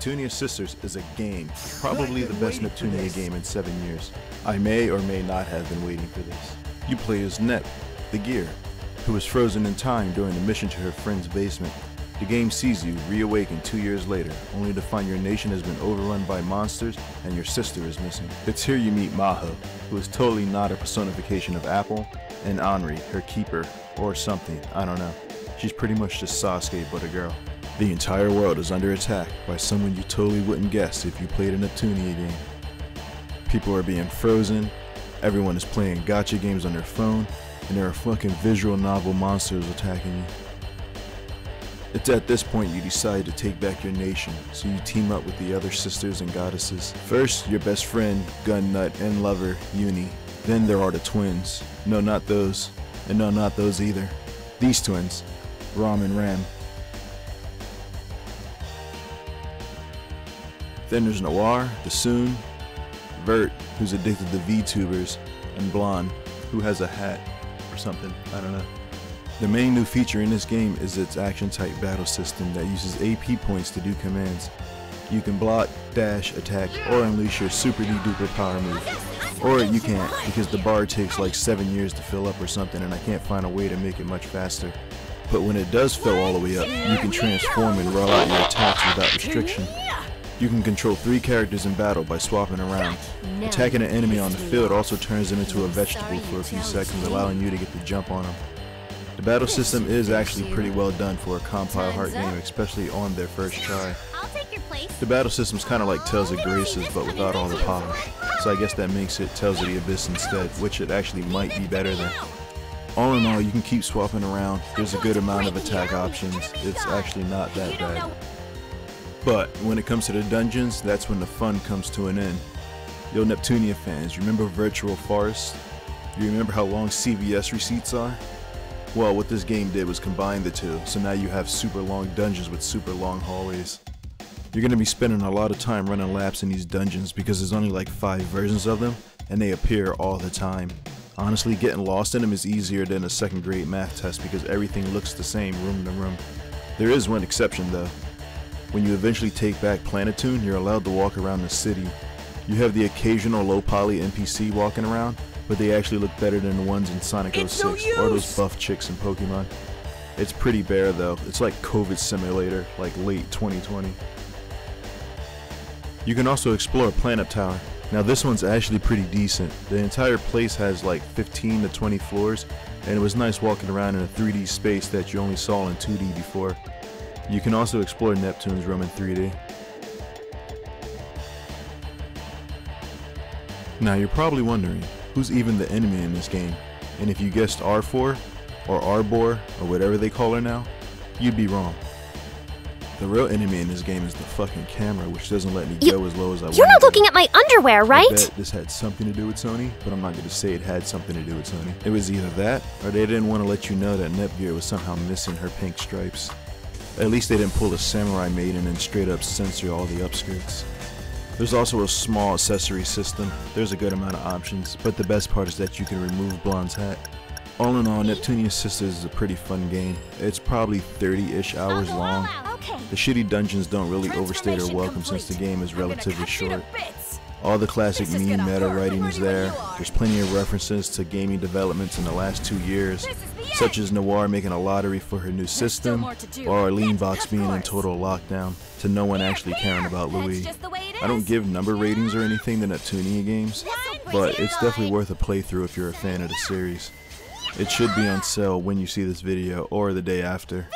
Neptunia Sisters is a game, probably the best Neptunia game in 7 years. I may or may not have been waiting for this. You play as Nep, the Gear, who was frozen in time during the mission to her friend's basement. The game sees you reawaken 2 years later, only to find your nation has been overrun by monsters and your sister is missing. It's here you meet Maho, who is totally not a personification of Apple, and Anri, her keeper, or something, I don't know. She's pretty much just Sasuke but a girl. The entire world is under attack by someone you totally wouldn't guess if you played a Neptunia game. People are being frozen, everyone is playing gacha games on their phone, and there are fucking visual novel monsters attacking you. It's at this point you decide to take back your nation, so you team up with the other sisters and goddesses. First, your best friend, gun nut, and lover, Uni. Then there are the twins. No, not those. And no, not those either. These twins, Ram and Ram. Then there's Noir, the Soon, Vert, who's addicted to VTubers, and Blonde, who has a hat or something, I don't know. The main new feature in this game is its action-type battle system that uses AP points to do commands. You can block, dash, attack, or unleash your super duper power move. Or you can't, because the bar takes like 7 years to fill up or something and I can't find a way to make it much faster. But when it does fill all the way up, you can transform and roll out your attacks without restriction. You can control 3 characters in battle by swapping around. Attacking an enemy on the field also turns them into a vegetable for a few seconds, allowing you to get the jump on them. The battle system is actually pretty well done for a compile heart game, especially on their first try. The battle system's kinda like Tales of Graces, but without all the polish. So I guess that makes it Tales of the Abyss instead, which it actually might be better than. All in all, you can keep swapping around, there's a good amount of attack options, it's actually not that bad. But when it comes to the dungeons, that's when the fun comes to an end. Yo Neptunia fans, remember Virtual Forest? You remember how long CVS receipts are? Well, what this game did was combine the two, so now you have super long dungeons with super long hallways. You're going to be spending a lot of time running laps in these dungeons because there's only like 5 versions of them, and they appear all the time. Honestly, getting lost in them is easier than a second grade math test because everything looks the same room to room. There is one exception though. When you eventually take back Planetoon, you're allowed to walk around the city. You have the occasional low poly NPC walking around, but they actually look better than the ones in Sonic 06 or those buff chicks in Pokemon. It's pretty bare though, it's like COVID simulator, like late 2020. You can also explore Planet Tower. Now this one's actually pretty decent. The entire place has like 15 to 20 floors, and it was nice walking around in a 3D space that you only saw in 2D before. You can also explore Neptune's room in 3D. Now you're probably wondering, who's even the enemy in this game? And if you guessed R4, or Arbor, or whatever they call her now, you'd be wrong. The real enemy in this game is the fucking camera, which doesn't let me go as low as I want. You're not looking at my underwear, right? I bet this had something to do with Sony, but I'm not going to say it had something to do with Sony. It was either that, or they didn't want to let you know that Nepgear was somehow missing her pink stripes. At least they didn't pull a samurai maiden and straight up censor all the upskirts. There's also a small accessory system. There's a good amount of options, but the best part is that you can remove Blonde's hat. All in all, Neptunia Sisters is a pretty fun game. It's probably 30-ish hours long. The shitty dungeons don't really overstay their welcome since the game is relatively short. All the classic meme meta writing is there. There's plenty of references to gaming developments in the last 2 years, such as Noir making a lottery for her new system, or Arlene Vox being in total lockdown, to no one actually caring about Louis. I don't give number ratings or anything to Neptunia games, but it's definitely worth a playthrough if you're a fan of the series. It should be on sale when you see this video, or the day after.